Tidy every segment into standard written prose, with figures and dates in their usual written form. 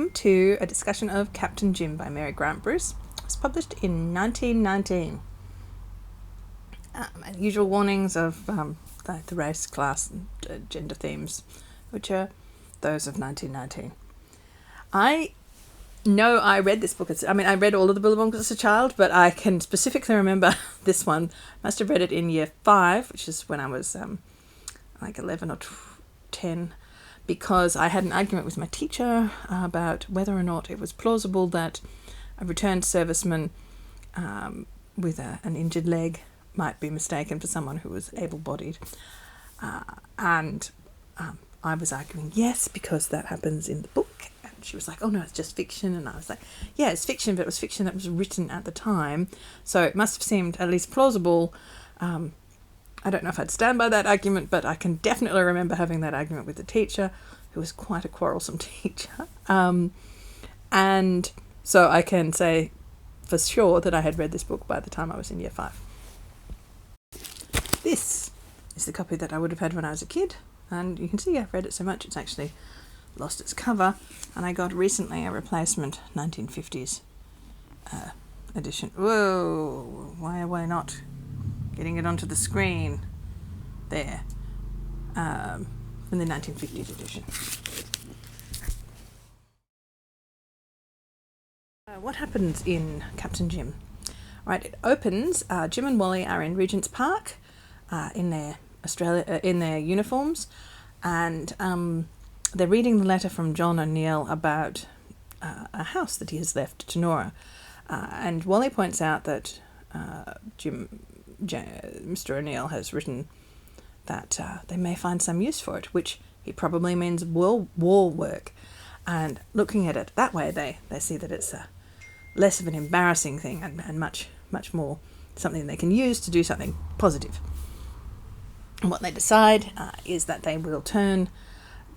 welcome to a discussion of Captain Jim by Mary Grant Bruce. It was published in 1919. And usual warnings of the race, class, and gender themes, which are those of 1919. I know I read this book. I read all of the Billabongs as a child, but I can specifically remember this one. Must have read it in year 5, which is when I was 11 or 10, because I had an argument with my teacher about whether or not it was plausible that a returned serviceman with an injured leg might be mistaken for someone who was able-bodied. And I was arguing yes, because that happens in the book. And she was like, oh no, it's just fiction. And I was like, yeah, it's fiction, but it was fiction that was written at the time. So it must have seemed at least plausible. I don't know if I'd stand by that argument, but I can definitely remember having that argument with the teacher, who was quite a quarrelsome teacher. And so I can say for sure that I had read this book by the time I was in year 5. This is the copy that I would have had when I was a kid, and you can see I've read it so much it's actually lost its cover, and I got recently a replacement 1950s edition. Whoa, why am I not getting it onto the screen? There. From the 1950s edition. What happens in Captain Jim? Right, it opens. Jim and Wally are in Regent's Park in their uniforms, and they're reading the letter from John O'Neill about a house that he has left to Nora. And Wally points out that Mr. O'Neill has written that they may find some use for it, which he probably means wall work. And looking at it that way, they see that it's less of an embarrassing thing and much more something they can use to do something positive. And what they decide is that they will turn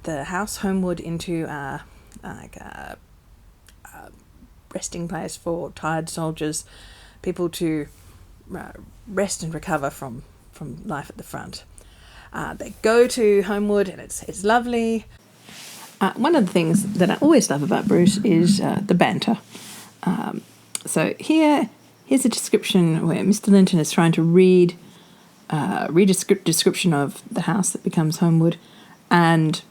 the house Homewood into a resting place for tired soldiers, people to rest and recover from life at the front. They go to Homewood, and it's lovely. One of the things that I always love about Bruce is the banter. So here's a description where Mr. Linton is trying to read a description of the house that becomes Homewood, and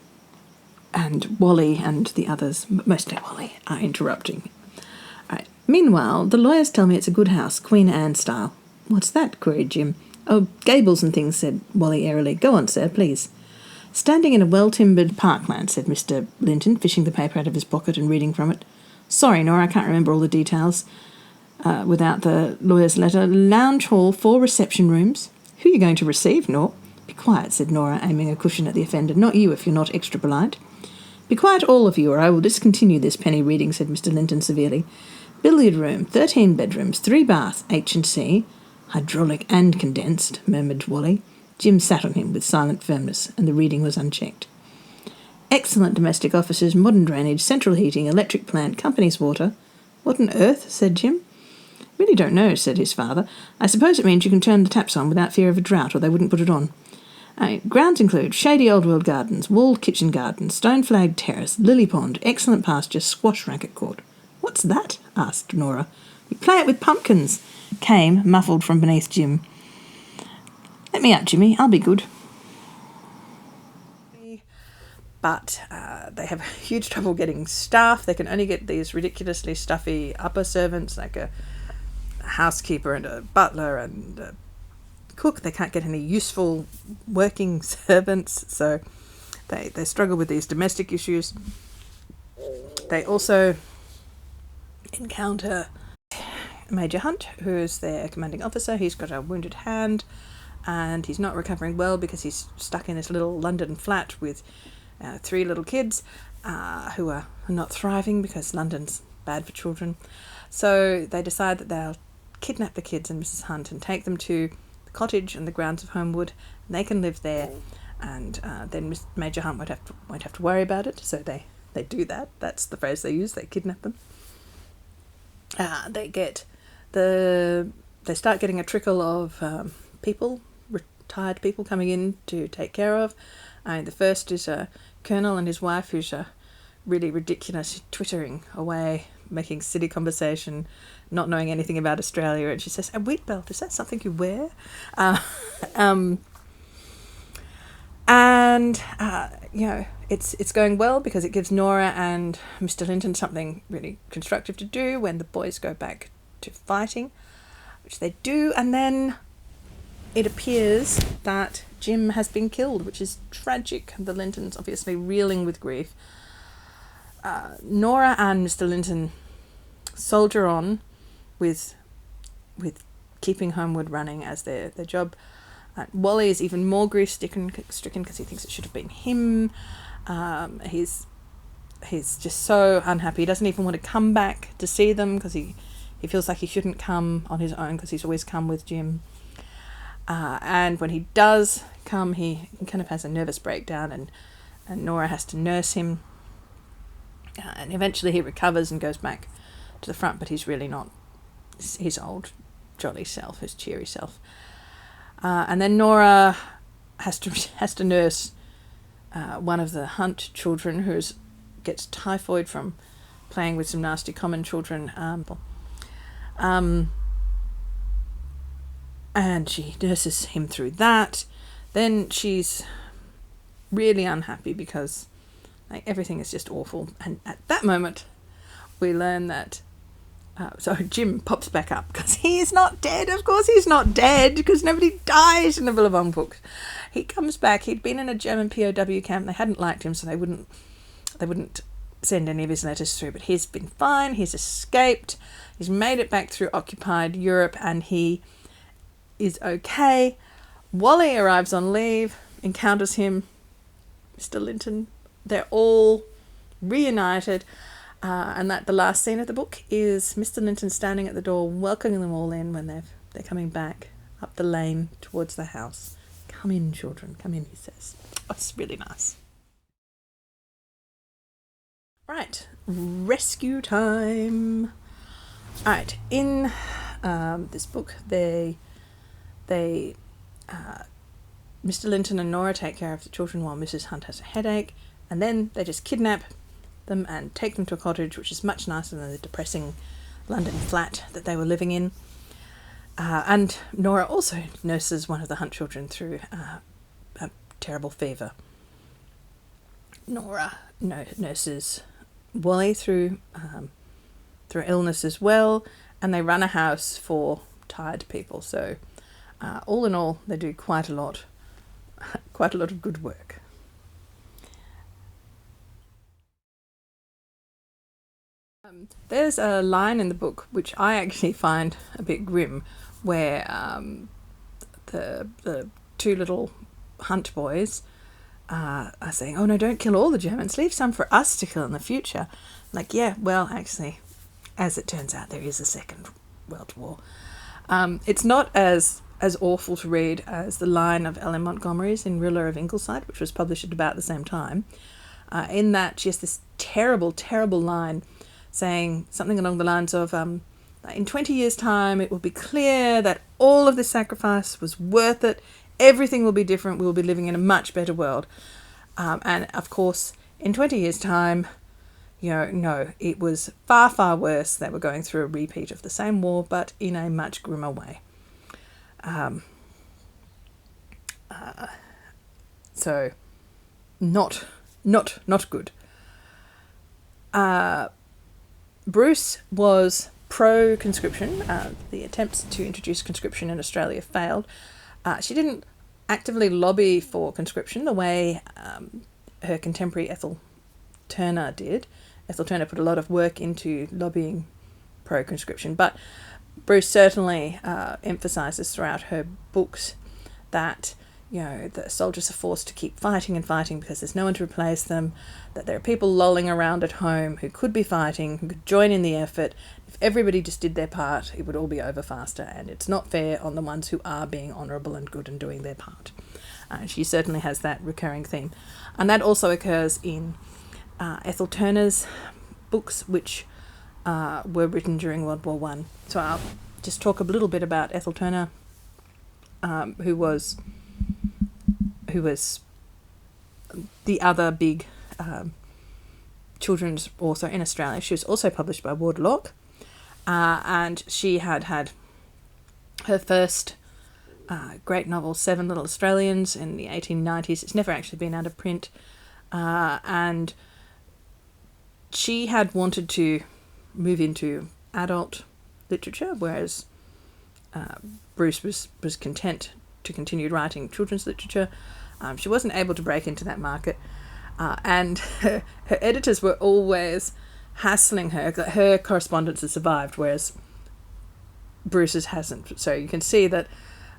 Wally and the others, mostly Wally, are interrupting. Right. Meanwhile, the lawyers tell me it's a good house, Queen Anne style. What's that? Queried Jim. Oh, gables and things, said Wally airily. Go on, sir, please. Standing in a well-timbered parkland, said Mr. Linton, fishing the paper out of his pocket and reading from it. Sorry, Nora, I can't remember all the details without the lawyer's letter. Lounge hall, 4 reception rooms. Who are you going to receive, Nor? Be quiet, said Nora, aiming a cushion at the offender. Not you, if you're not extra polite. Be quiet, all of you, or I will discontinue this penny reading, said Mr. Linton severely. Billiard room, 13 bedrooms, 3 baths, H&C. Hydraulic and condensed, murmured Wally. Jim sat on him with silent firmness, and the reading was unchecked. Excellent domestic offices, modern drainage, central heating, electric plant, company's water. What on earth? Said Jim. Really don't know, said his father. I suppose it means you can turn the taps on without fear of a drought, or they wouldn't put it on. Grounds include shady old world gardens, walled kitchen gardens, stone-flagged terrace, lily pond, excellent pasture, squash racket court. What's that? Asked Nora. We play it with pumpkins, came, muffled from beneath Jim. Let me out, Jimmy. I'll be good. But they have huge trouble getting staff. They can only get these ridiculously stuffy upper servants, like a housekeeper and a butler and a cook. They can't get any useful working servants, so they struggle with these domestic issues. They also encounter Major Hunt, who is their commanding officer. He's got a wounded hand, and he's not recovering well because he's stuck in this little London flat with 3 little kids who are not thriving because London's bad for children. So they decide that they'll kidnap the kids and Mrs. Hunt and take them to the cottage and the grounds of Homewood. And they can live there, and then Major Hunt won't have to worry about it. So they do that. That's the phrase they use. They kidnap them. They start getting a trickle of retired people coming in to take care of. The first is a colonel and his wife who's really ridiculous, twittering away, making silly conversation, not knowing anything about Australia. And she says, "A wheat belt, is that something you wear?" It's going well because it gives Nora and Mr. Linton something really constructive to do when the boys go back to fighting, which they do. And then it appears that Jim has been killed, which is tragic. The Lintons obviously reeling with grief. Nora and Mr. Linton soldier on with keeping Homewood running as their job. Wally is even more grief-stricken because he thinks it should have been him. He's just so unhappy. He doesn't even want to come back to see them because he feels like he shouldn't come on his own because he's always come with Jim. And when he does come, he kind of has a nervous breakdown, and Nora has to nurse him. And eventually he recovers and goes back to the front, but he's really not his old jolly self, his cheery self. And then Nora has to nurse one of the Hunt children who gets typhoid from playing with some nasty common children. And she nurses him through that. Then she's really unhappy because everything is just awful. And at that moment, we learn that Jim pops back up because he is not dead. Of course he's not dead because nobody dies in the Billabong books. He comes back. He'd been in a German POW camp. They hadn't liked him, so they wouldn't send any of his letters through. But he's been fine. He's escaped. He's made it back through occupied Europe, and he is okay. Wally arrives on leave, encounters him, Mr. Linton. They're all reunited. And that the last scene of the book is Mr. Linton standing at the door welcoming them all in when they're coming back up the lane towards the house. "Come in, children, come in," he says. Oh, it's really nice. Right, rescue time. Alright, in this book, Mr. Linton and Nora take care of the children while Mrs. Hunt has a headache, and then they just kidnap them and take them to a cottage, which is much nicer than the depressing London flat that they were living in. And Nora also nurses one of the Hunt children through a terrible fever. Nora nurses Wally through illness as well, and they run a house for tired people. So all in all, they do quite a lot of good work. There's a line in the book which I actually find a bit grim, where the two little Hunt boys are saying, "Oh no, don't kill all the Germans, leave some for us to kill in the future." Like, yeah, well, actually, as it turns out, there is a Second World War. It's not as awful to read as the line of Ellen Montgomery's in Rilla of Ingleside, which was published at about the same time. In that, she has this terrible, terrible line saying something along the lines of, in 20 years' time, it will be clear that all of this sacrifice was worth it. Everything will be different. We will be living in a much better world. And of course, in 20 years' time, no, it was far, far worse. They were going through a repeat of the same war, but in a much grimmer way. So, not good. Bruce was pro-conscription. The attempts to introduce conscription in Australia failed. She didn't actively lobby for conscription the way her contemporary Ethel Turner did. Ethel Turner put a lot of work into lobbying pro-conscription, but Bruce certainly emphasises throughout her books that the soldiers are forced to keep fighting and fighting because there's no one to replace them, that there are people lolling around at home who could be fighting, who could join in the effort. If everybody just did their part, it would all be over faster, and it's not fair on the ones who are being honourable and good and doing their part. She certainly has that recurring theme. And that also occurs in Ethel Turner's books, which were written during World War I. So I'll just talk a little bit about Ethel Turner, who was the other big children's author in Australia. She was also published by Ward Lock, and she had her first great novel, Seven Little Australians, in the 1890s. It's never actually been out of print, and she had wanted to move into adult literature, whereas Bruce was content to continue writing children's literature. She wasn't able to break into that market, and her editors were always hassling her. Her correspondence has survived, whereas Bruce's hasn't. So you can see that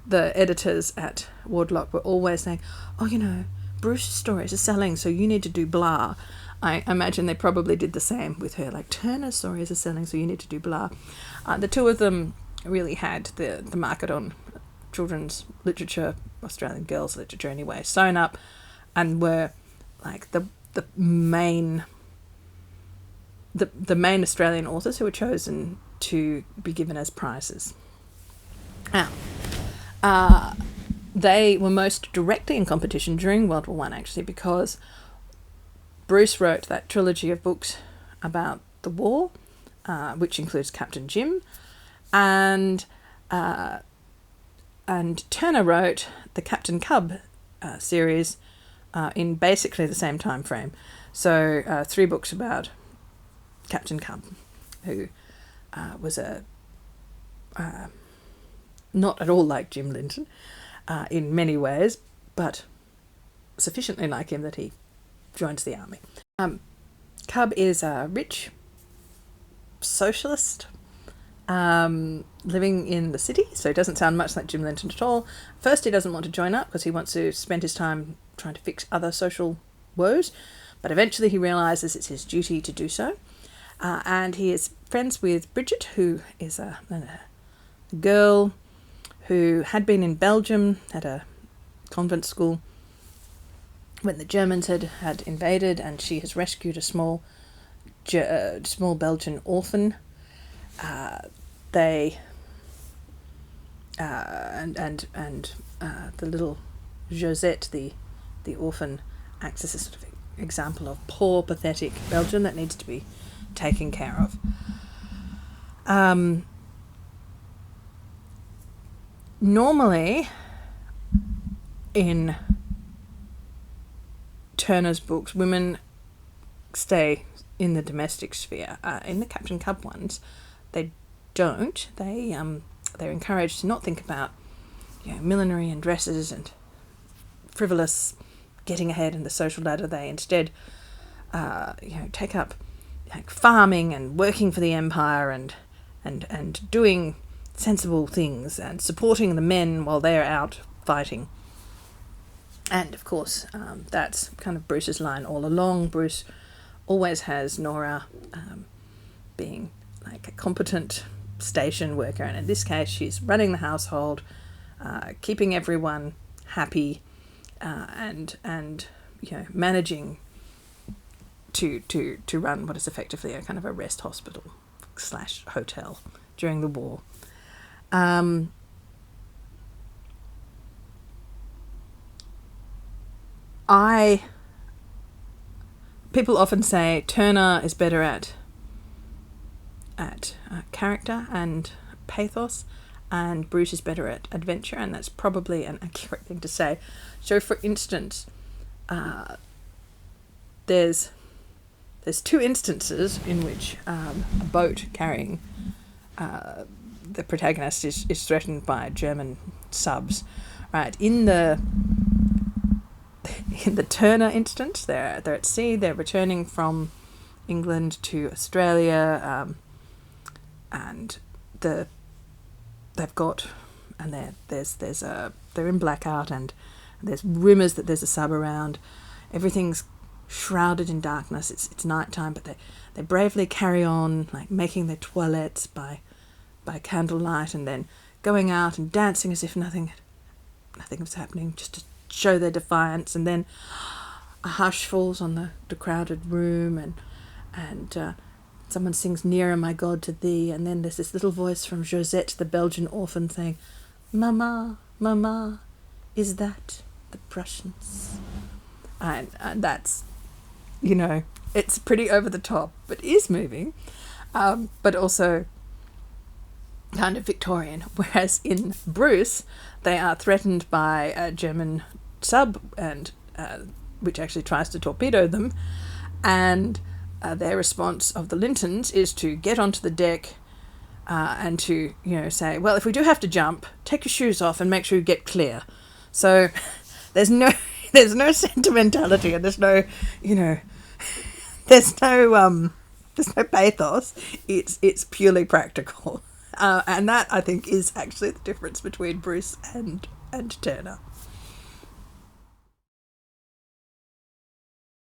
the editors at Ward Lock were always saying, oh, Bruce's stories are selling, so you need to do blah. I imagine they probably did the same with her, like, Turner's stories are selling, so you need to do blah. The two of them really had the market on children's literature, Australian girls' literature anyway, sewn up, and were like the main Australian authors who were chosen to be given as prizes. Now, they were most directly in competition during World War I, actually, because Bruce wrote that trilogy of books about the war, which includes Captain Jim, and Turner wrote the Captain Cub series in basically the same time frame. So 3 books about Captain Cub, who was not at all like Jim Linton in many ways, but sufficiently like him that he joins the army. Cub is a rich socialist living in the city, so he doesn't sound much like Jim Linton at all. First, he doesn't want to join up because he wants to spend his time trying to fix other social woes, but eventually he realises it's his duty to do so. And he is friends with Bridget, who is a girl who had been in Belgium at a convent school when the Germans had invaded, and she has rescued a small Belgian orphan. The little Josette, the orphan, acts as a sort of example of poor, pathetic Belgium that needs to be taken care of. Normally, in Turner's books, women stay in the domestic sphere. In the Captain Cub ones, they don't. They're encouraged to not think about millinery and dresses and frivolous getting ahead in the social ladder. They instead take up farming and working for the empire and doing sensible things and supporting the men while they're out fighting. And of course, that's kind of Bruce's line all along. Bruce always has Nora being like a competent station worker, and in this case she's running the household, keeping everyone happy, and managing to run what is effectively a kind of a rest hospital / hotel during the war. People often say Turner is better at character and pathos, and Bruce is better at adventure, and that's probably an accurate thing to say. So, for instance, there's 2 instances in which a boat carrying the protagonist is threatened by German subs. Right, in the Turner instance, they're at sea. They're returning from England to Australia, and they're in blackout, and there's rumours that there's a sub around. Everything's shrouded in darkness. It's nighttime, but they bravely carry on, like making their toilettes by candlelight, and then going out and dancing as if nothing was happening, just to show their defiance. And then a hush falls on the crowded room, and someone sings "Nearer, My God, to Thee," and then there's this little voice from Josette, the Belgian orphan, saying, "Mama, Mama, is that the Prussians?" And that's you know, it's pretty over the top, but is moving, but also kind of Victorian. Whereas in Bruce, they are threatened by a German sub, and which actually tries to torpedo them, and their response of the Lintons is to get onto the deck and to, you know, say, well, if we do have to jump, take your shoes off and make sure you get clear. So there's no sentimentality, and there's no, you know, there's no pathos. It's purely practical, and that, I think, is actually the difference between Bruce and Turner.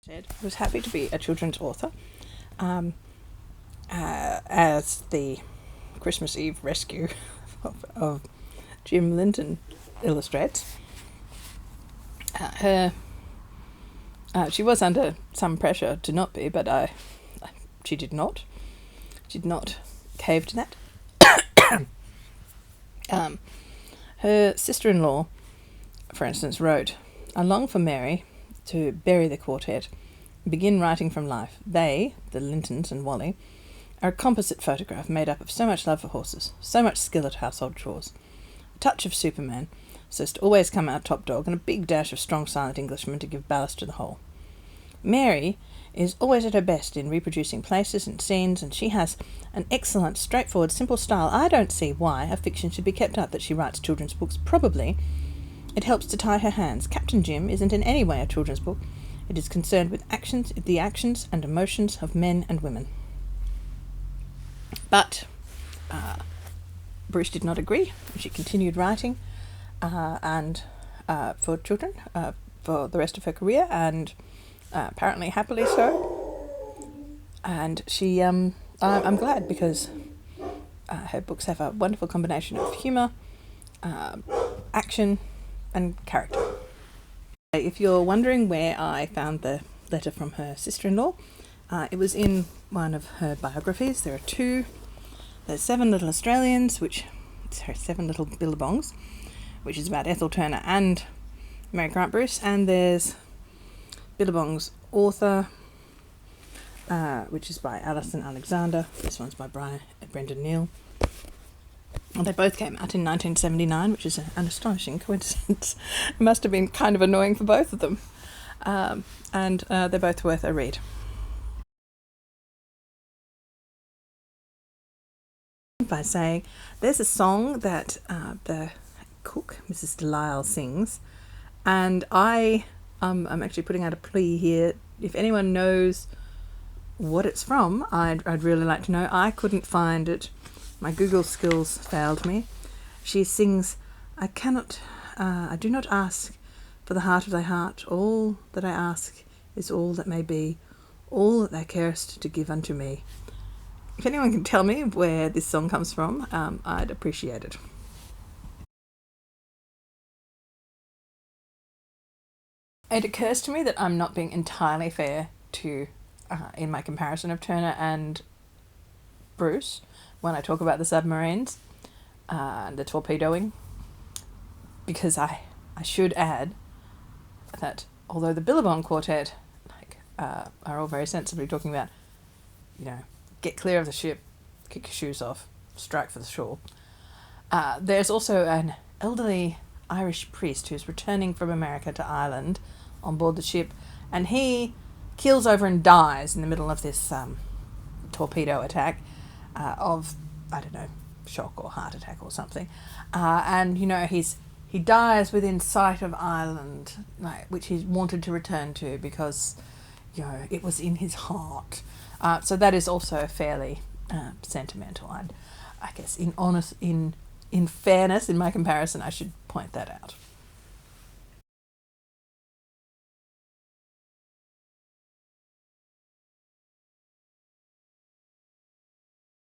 I was happy to be a children's author, as the Christmas Eve rescue of Jim Linton illustrates. She was under some pressure to not be, but she did not. She did not cave to that. Her sister-in-law, for instance, wrote, "I long for Mary to bury the quartet, begin writing from life. They, the Lintons and Wally, are a composite photograph made up of so much love for horses, so much skill at household chores, a touch of Superman, so as to always come out top dog, and a big dash of strong silent Englishman to give ballast to the whole. Mary is always at her best in reproducing places and scenes, and she has an excellent, straightforward, simple style. I don't see why a fiction should be kept up that she writes children's books. Probably it helps to tie her hands. Captain Jim isn't in any way a children's book. It is concerned with the actions and emotions of men and women." But Bruce did not agree. She continued writing and for children for the rest of her career, and apparently happily so. And she, I'm glad, because her books have a wonderful combination of humour, action, and character. If you're wondering where I found the letter from her sister-in-law, it was in one of her biographies. There are two. There's Seven Little Australians, Seven Little Billabongs, which is about Ethel Turner and Mary Grant Bruce, and there's Billabong's Author, which is by Alison Alexander. This one's by Brendan Neal. And they both came out in 1979, which is an astonishing coincidence. It must have been kind of annoying for both of them. And they're both worth a read. By saying there's a song that the cook, Mrs. Delisle, sings, and I'm actually putting out a plea here. If anyone knows what it's from, I'd really like to know. I couldn't find it. My Google skills failed me. She sings, I do not ask for the heart of thy heart. All that I ask is all that may be, all that thou carest to give unto me. If anyone can tell me where this song comes from, I'd appreciate it. It occurs to me that I'm not being entirely fair to, in my comparison of Turner and Bruce, when I talk about the submarines and the torpedoing, because I should add that although the Billabong Quartet are all very sensibly talking about, you know, get clear of the ship, kick your shoes off, strike for the shore, there's also an elderly Irish priest who's returning from America to Ireland on board the ship, and he keels over and dies in the middle of this torpedo attack of, I don't know, shock or heart attack or something. And, you know, he dies within sight of Ireland, which he wanted to return to because, you know, it was in his heart. So that is also fairly sentimental. I guess in fairness, in my comparison, I should point that out.